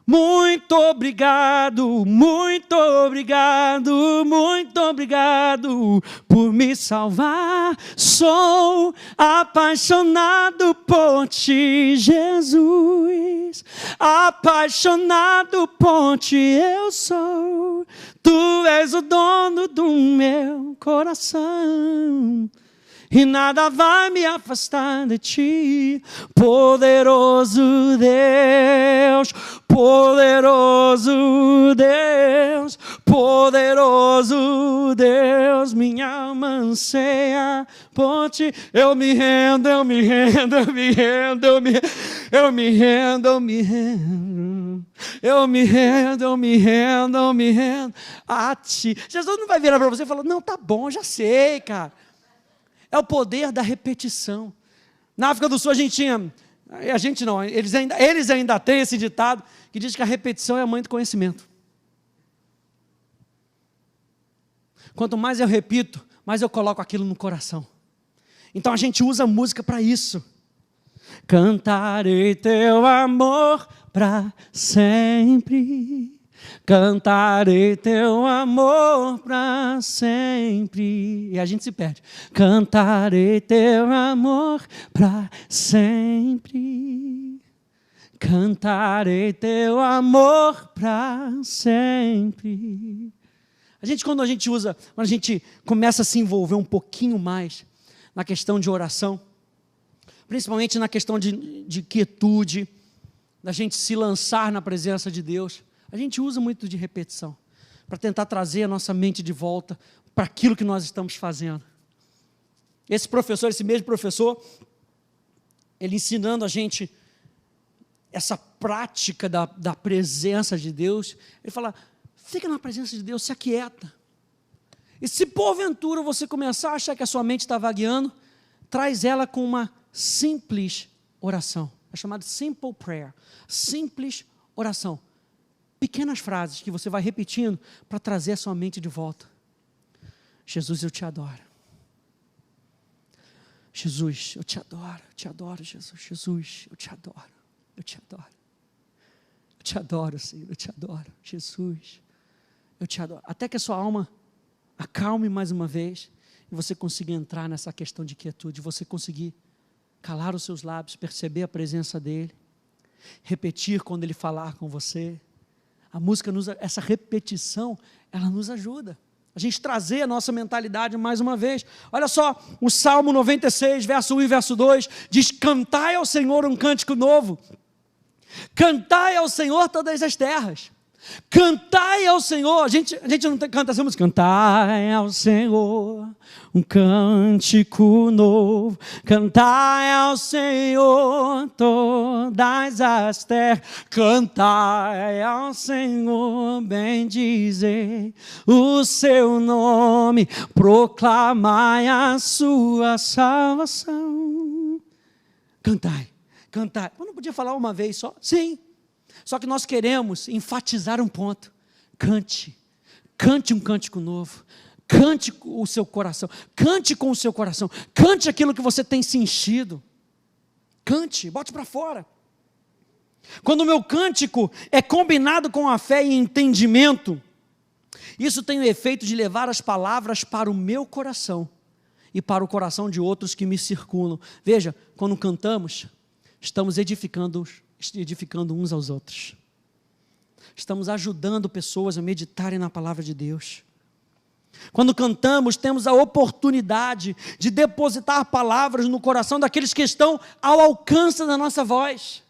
Muito obrigado, muito obrigado, muito obrigado por me salvar. Sou apaixonado por ti, Jesus. Apaixonado por ti eu sou. Tu és o dono do meu coração. E nada vai me afastar de ti, poderoso Deus, poderoso Deus, poderoso Deus, minha alma anseia por ti. Eu me rendo, eu me rendo, eu me rendo, eu me rendo, eu me rendo, eu me rendo, eu me rendo, eu me rendo a ti. Jesus não vai virar para você e falar, não, tá bom, já sei, cara. É o poder da repetição. Na África do Sul eles ainda têm esse ditado que diz que a repetição é a mãe do conhecimento. Quanto mais eu repito, mais eu coloco aquilo no coração. Então a gente usa a música para isso. Cantarei teu amor para sempre. Cantarei teu amor para sempre. E a gente se perde. Cantarei teu amor para sempre. Cantarei teu amor para sempre. Quando a gente começa a se envolver um pouquinho mais na questão de oração, principalmente na questão de quietude, da gente se lançar na presença de Deus, a gente usa muito de repetição, para tentar trazer a nossa mente de volta para aquilo que nós estamos fazendo. Esse mesmo professor, ele ensinando a gente essa prática da presença de Deus, ele fala, fica na presença de Deus, se aquieta. E se porventura você começar a achar que a sua mente está vagueando, traz ela com uma simples oração. É chamada simple prayer, simples oração. Pequenas frases que você vai repetindo para trazer a sua mente de volta. Jesus, eu te adoro. Jesus, eu te adoro, Jesus. Jesus, eu te adoro, eu te adoro. Eu te adoro, Senhor, eu te adoro. Jesus, eu te adoro. Até que a sua alma acalme mais uma vez e você consiga entrar nessa questão de quietude, você conseguir calar os seus lábios, perceber a presença dEle, repetir quando Ele falar com você. A música, essa repetição, ela nos ajuda. A gente trazer a nossa mentalidade mais uma vez. Olha só, o Salmo 96, verso 1 e verso 2, diz, cantai ao Senhor um cântico novo. Cantai ao Senhor todas as terras. Cantai ao Senhor, a gente não canta essa música, cantai ao Senhor um cântico novo, cantai ao Senhor todas as terras, cantai ao Senhor, bendizei o seu nome, proclamai a sua salvação. Cantai. Eu não podia falar uma vez só? Sim. Só que nós queremos enfatizar um ponto. Cante um cântico novo, cante o seu coração, cante com o seu coração, cante aquilo que você tem se enchido, cante, bote para fora. Quando o meu cântico é combinado com a fé e entendimento, isso tem o efeito de levar as palavras para o meu coração e para o coração de outros que me circundam. Veja, quando cantamos, estamos edificando uns aos outros. Estamos ajudando pessoas a meditarem na palavra de Deus. Quando cantamos, temos a oportunidade de depositar palavras no coração daqueles que estão ao alcance da nossa voz.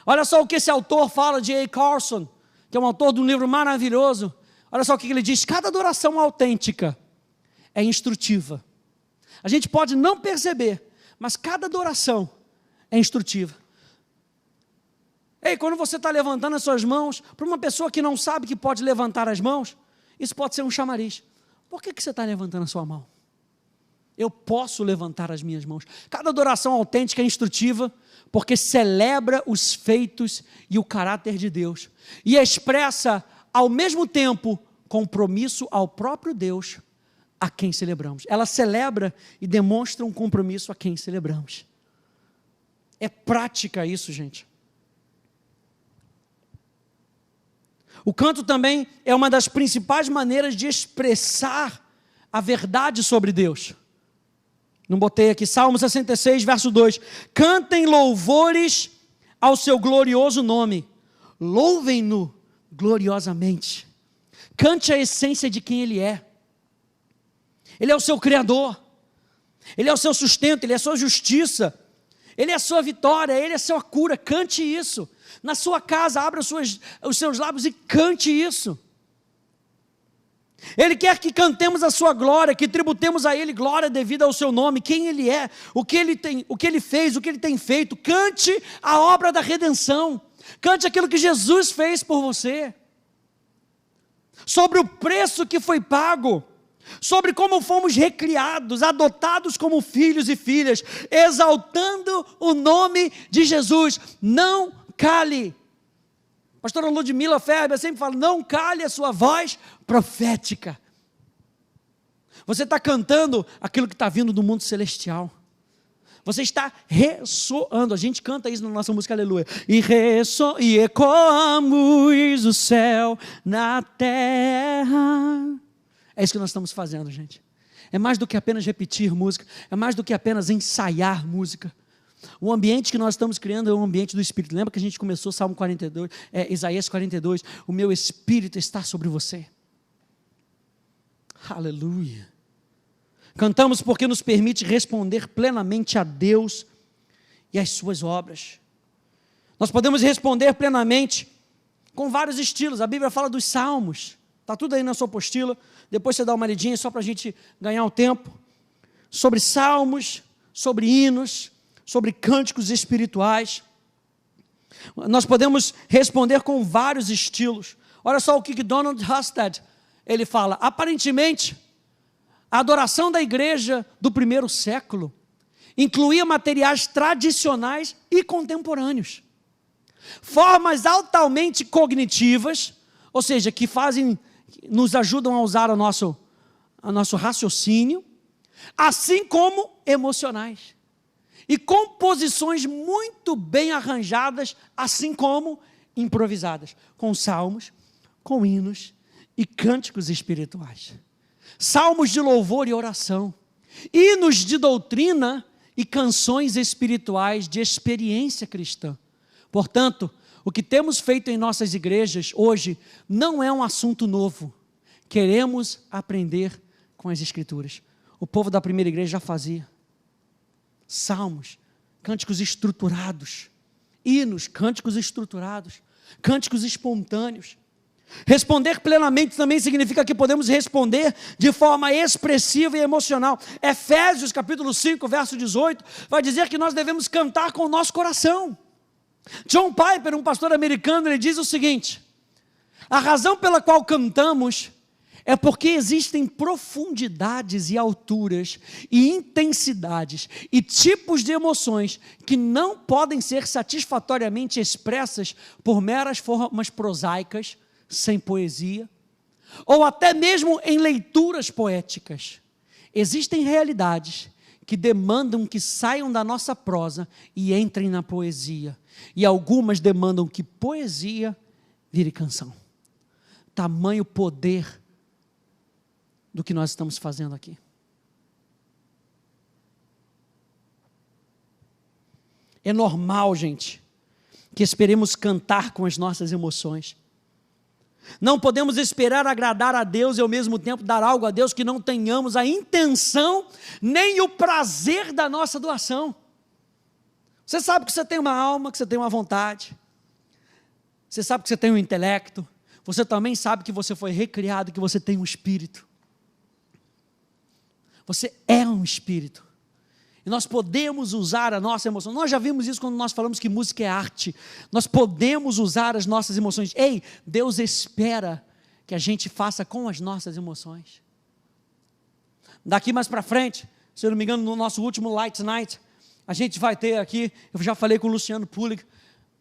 Olha só o que esse autor fala, de A. Carson, que é um autor de um livro maravilhoso. Olha só o que ele diz, cada adoração autêntica é instrutiva. A gente pode não perceber, mas cada adoração é instrutiva. Ei, quando você está levantando as suas mãos, para uma pessoa que não sabe que pode levantar as mãos, isso pode ser um chamariz. Por que você está levantando a sua mão? Eu posso levantar as minhas mãos. Cada adoração autêntica é instrutiva, porque celebra os feitos e o caráter de Deus, e expressa, ao mesmo tempo, compromisso ao próprio Deus, a quem celebramos. Ela celebra e demonstra um compromisso a quem celebramos. É prática isso, gente. O canto também é uma das principais maneiras de expressar a verdade sobre Deus. Não botei aqui, Salmo 66, verso 2. Cantem louvores ao seu glorioso nome. Louvem-no gloriosamente. Cante a essência de quem Ele é. Ele é o seu Criador. Ele é o seu sustento, Ele é a sua justiça. Ele é a sua vitória, Ele é a sua cura. Cante isso. Na sua casa, abra os seus lábios e cante isso. Ele quer que cantemos a sua glória, que tributemos a Ele glória devida ao seu nome, quem Ele é, o que Ele tem, o que Ele fez, o que Ele tem feito. Cante a obra da redenção. Cante aquilo que Jesus fez por você. Sobre o preço que foi pago. Sobre como fomos recriados, adotados como filhos e filhas, exaltando o nome de Jesus. Não cale. Pastora Ludmila Ferber sempre fala, não cale a sua voz profética. Você está cantando aquilo que está vindo do mundo celestial. Você está ressoando. A gente canta isso na nossa música Aleluia. E ecoamos o céu na terra. É isso que nós estamos fazendo, gente. É mais do que apenas repetir música. É mais do que apenas ensaiar música. O ambiente que nós estamos criando é um ambiente do Espírito. Lembra que a gente começou Salmo 42, Isaías 42, o meu Espírito está sobre você. Aleluia. Cantamos porque nos permite responder plenamente a Deus e às suas obras. Nós podemos responder plenamente com vários estilos. A Bíblia fala dos salmos. Está tudo aí na sua apostila. Depois você dá uma lidinha só para a gente ganhar o tempo. Sobre salmos, sobre hinos, sobre cânticos espirituais. Nós podemos responder com vários estilos. Olha só o que Donald Husted, ele fala. Aparentemente, a adoração da igreja do primeiro século incluía materiais tradicionais e contemporâneos. Formas altamente cognitivas, ou seja, que nos ajudam a usar o nosso raciocínio, assim como emocionais. E composições muito bem arranjadas, assim como improvisadas, com salmos, com hinos e cânticos espirituais. Salmos de louvor e oração, hinos de doutrina e canções espirituais de experiência cristã. Portanto, o que temos feito em nossas igrejas hoje não é um assunto novo. Queremos aprender com as Escrituras. O povo da primeira igreja já fazia. Salmos, cânticos estruturados, hinos, cânticos estruturados, cânticos espontâneos. Responder plenamente também significa que podemos responder de forma expressiva e emocional. Efésios capítulo 5, verso 18, vai dizer que nós devemos cantar com o nosso coração. John Piper, um pastor americano, ele diz o seguinte: a razão pela qual cantamos é porque existem profundidades e alturas e intensidades e tipos de emoções que não podem ser satisfatoriamente expressas por meras formas prosaicas, sem poesia, ou até mesmo em leituras poéticas. Existem realidades que demandam que saiam da nossa prosa e entrem na poesia, e algumas demandam que poesia vire canção. Tamanho poder do que nós estamos fazendo aqui. É normal, gente, que esperemos cantar com as nossas emoções. Não podemos esperar agradar a Deus e ao mesmo tempo dar algo a Deus que não tenhamos a intenção nem o prazer da nossa doação. Você sabe que você tem uma alma, que você tem uma vontade. Você sabe que você tem um intelecto. Você também sabe que você foi recriado, que você tem um espírito. Você é um espírito. E nós podemos usar a nossa emoção. Nós já vimos isso quando nós falamos que música é arte. Nós podemos usar as nossas emoções. Ei, Deus espera que a gente faça com as nossas emoções. Daqui mais para frente, se eu não me engano, no nosso último Light Night, a gente vai ter aqui, eu já falei com o Luciano Pulig,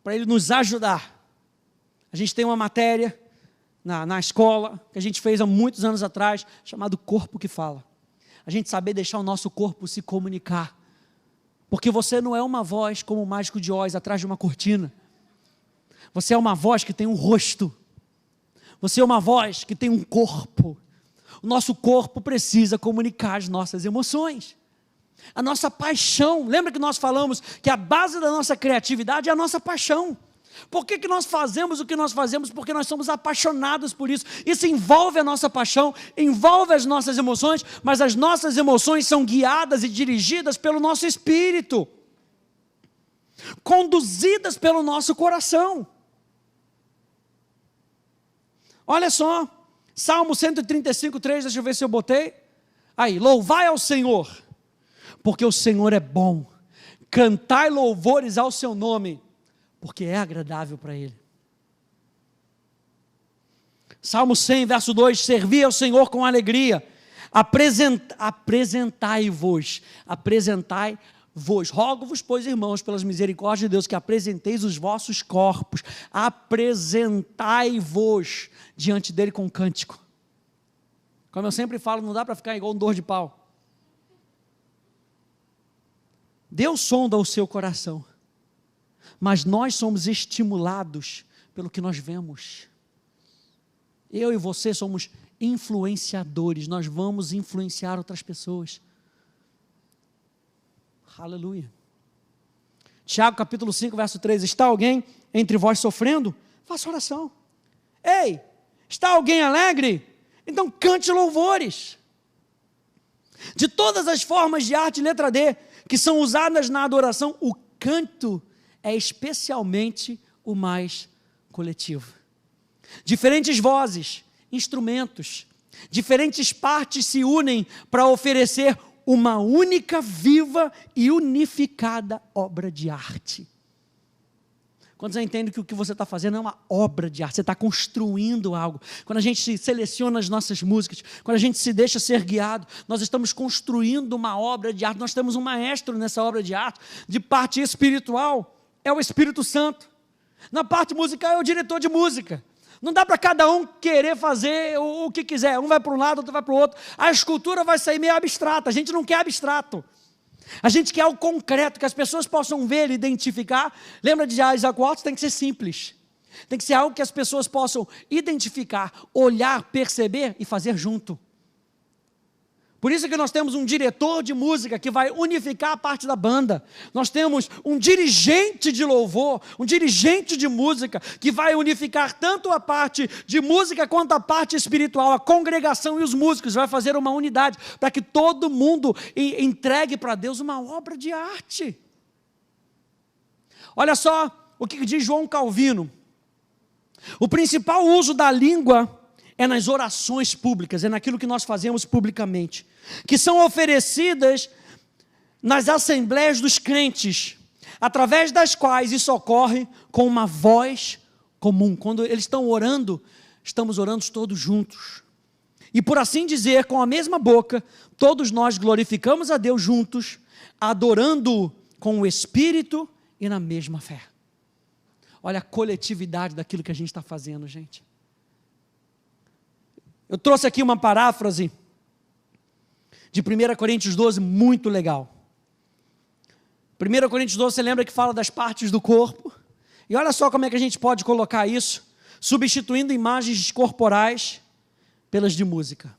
para ele nos ajudar. A gente tem uma matéria na escola, que a gente fez há muitos anos atrás, chamado Corpo que Fala. A gente saber deixar o nosso corpo se comunicar. Porque você não é uma voz como o Mágico de Oz, atrás de uma cortina. Você é uma voz que tem um rosto. Você é uma voz que tem um corpo. O nosso corpo precisa comunicar as nossas emoções. A nossa paixão. Lembra que nós falamos que a base da nossa criatividade é a nossa paixão. Por que nós fazemos o que nós fazemos? Porque nós somos apaixonados por isso. Isso envolve a nossa paixão, envolve as nossas emoções, mas as nossas emoções são guiadas e dirigidas pelo nosso espírito, conduzidas pelo nosso coração. Olha só, Salmo 135, 3, deixa eu ver se eu botei. Aí, louvai ao Senhor, porque o Senhor é bom. Cantai louvores ao seu nome, porque é agradável para Ele. Salmo 100, verso 2, servi ao Senhor com alegria, apresentai-vos, rogo-vos, pois, irmãos, pelas misericórdias de Deus, que apresenteis os vossos corpos, apresentai-vos diante dele com cântico. Como eu sempre falo, não dá para ficar igual um dor de pau. Deus sonda o seu coração, mas nós somos estimulados pelo que nós vemos. Eu e você somos influenciadores, nós vamos influenciar outras pessoas. Aleluia. Tiago capítulo 5, verso 3, está alguém entre vós sofrendo? Faça oração. Ei, está alguém alegre? Então cante louvores. De todas as formas de arte letra D que são usadas na adoração, o canto é especialmente o mais coletivo. Diferentes vozes, instrumentos, diferentes partes se unem para oferecer uma única, viva e unificada obra de arte. Quando você entende que o que você está fazendo é uma obra de arte, você está construindo algo. Quando a gente seleciona as nossas músicas, quando a gente se deixa ser guiado, nós estamos construindo uma obra de arte. Nós temos um maestro nessa obra de arte. De parte espiritual, é o Espírito Santo. Na parte musical, é o diretor de música. Não dá para cada um querer fazer o que quiser. Um vai para um lado, outro vai para o outro. A escultura vai sair meio abstrata. A gente não quer abstrato. A gente quer o concreto, que as pessoas possam ver e identificar. Lembra de Isaac Watts? Tem que ser simples. Tem que ser algo que as pessoas possam identificar, olhar, perceber e fazer junto. Por isso que nós temos um diretor de música que vai unificar a parte da banda. Nós temos um dirigente de louvor, um dirigente de música, que vai unificar tanto a parte de música quanto a parte espiritual. A congregação e os músicos vai fazer uma unidade para que todo mundo entregue para Deus uma obra de arte. Olha só o que diz João Calvino. O principal uso da língua é nas orações públicas, é naquilo que nós fazemos publicamente, que são oferecidas nas assembleias dos crentes, através das quais isso ocorre com uma voz comum. Quando eles estão orando, estamos orando todos juntos. E por assim dizer, com a mesma boca, todos nós glorificamos a Deus juntos, adorando-o com o Espírito e na mesma fé. Olha a coletividade daquilo que a gente está fazendo, gente. Eu trouxe aqui uma paráfrase de 1 Coríntios 12, muito legal. 1 Coríntios 12, você lembra que fala das partes do corpo? E olha só como é que a gente pode colocar isso, substituindo imagens corporais pelas de música.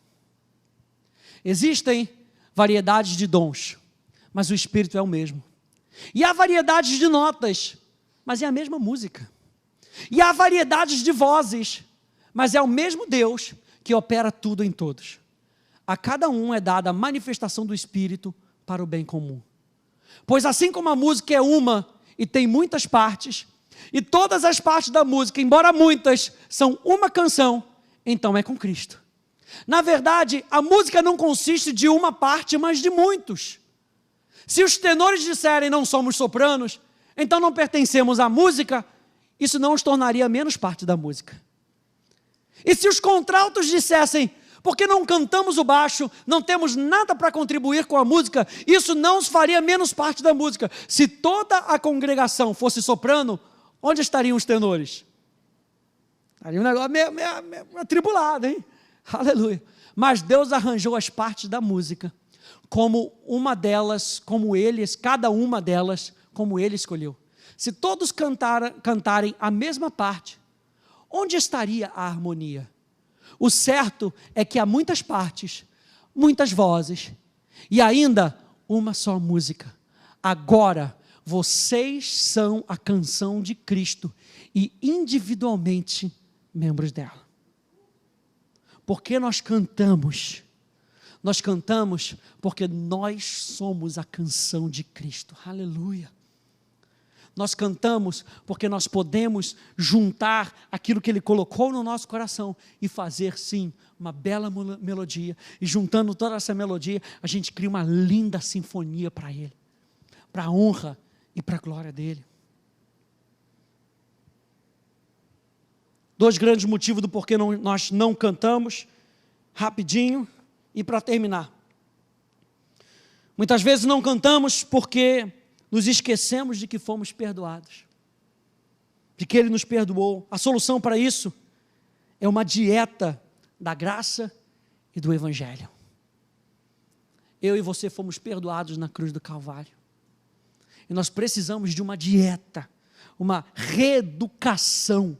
Existem variedades de dons, mas o Espírito é o mesmo. E há variedades de notas, mas é a mesma música. E há variedades de vozes, mas é o mesmo Deus que opera tudo em todos. A cada um é dada a manifestação do Espírito para o bem comum. Pois assim como a música é uma e tem muitas partes, e todas as partes da música, embora muitas, são uma canção, então é com Cristo. Na verdade, a música não consiste de uma parte, mas de muitos. Se os tenores disserem não somos sopranos, então não pertencemos à música, isso não os tornaria menos parte da música. E se os contraltos dissessem, porque não cantamos o baixo, não temos nada para contribuir com a música, isso não os faria menos parte da música. Se toda a congregação fosse soprano, onde estariam os tenores? Estaria um negócio meio atribulado, hein? Aleluia. Mas Deus arranjou as partes da música, como uma delas, como eles, cada uma delas, como Ele escolheu. Se todos cantarem a mesma parte, onde estaria a harmonia? O certo é que há muitas partes, muitas vozes e ainda uma só música. Agora, vocês são a canção de Cristo e individualmente membros dela. Por que nós cantamos? Nós cantamos porque nós somos a canção de Cristo. Aleluia. Nós cantamos porque nós podemos juntar aquilo que Ele colocou no nosso coração e fazer, sim, uma bela melodia. E juntando toda essa melodia, a gente cria uma linda sinfonia para Ele, para a honra e para a glória dEle. 2 grandes motivos do porquê nós não cantamos, rapidinho, e para terminar. Muitas vezes não cantamos porque nos esquecemos de que fomos perdoados, de que Ele nos perdoou. A solução para isso é uma dieta da graça e do Evangelho. Eu e você fomos perdoados na cruz do Calvário. E nós precisamos de uma dieta, uma reeducação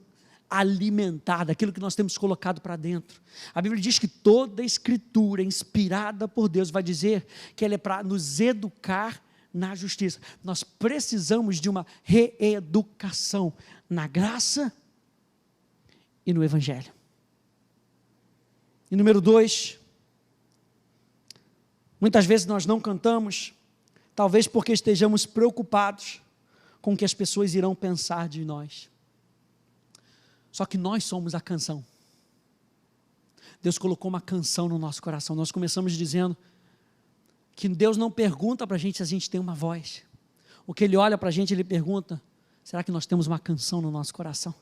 alimentar daquilo que nós temos colocado para dentro. A Bíblia diz que toda a Escritura inspirada por Deus vai dizer que ela é para nos educar na justiça. Nós precisamos de uma reeducação na graça e no Evangelho. E número 2, muitas vezes nós não cantamos, talvez porque estejamos preocupados com o que as pessoas irão pensar de nós. Só que nós somos a canção. Deus colocou uma canção no nosso coração. Nós começamos dizendo que Deus não pergunta para a gente se a gente tem uma voz. O que Ele olha para a gente, Ele pergunta: será que nós temos uma canção no nosso coração?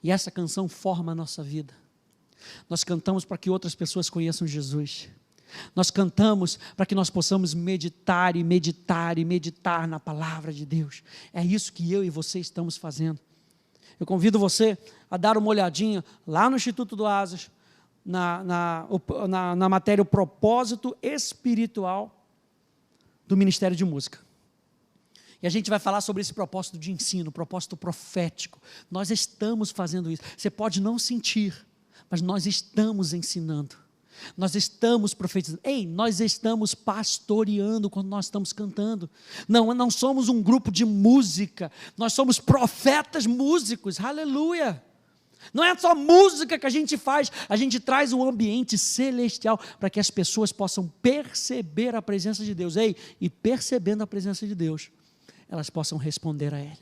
E essa canção forma a nossa vida. Nós cantamos para que outras pessoas conheçam Jesus. Nós cantamos para que nós possamos meditar e meditar e meditar na palavra de Deus. É isso que eu e você estamos fazendo. Eu convido você a dar uma olhadinha lá no Instituto do Asas, na matéria o propósito espiritual do Ministério de Música. E a gente vai falar sobre esse propósito de ensino, propósito profético. Nós estamos fazendo isso. Você pode não sentir, mas nós estamos ensinando. Nós estamos profetizando. Ei, nós estamos pastoreando quando nós estamos cantando. Não somos um grupo de música. Nós somos profetas músicos. Aleluia. Não é só música que a gente faz. A gente traz um ambiente celestial para que as pessoas possam perceber a presença de Deus. Ei, e percebendo a presença de Deus, elas possam responder a Ele.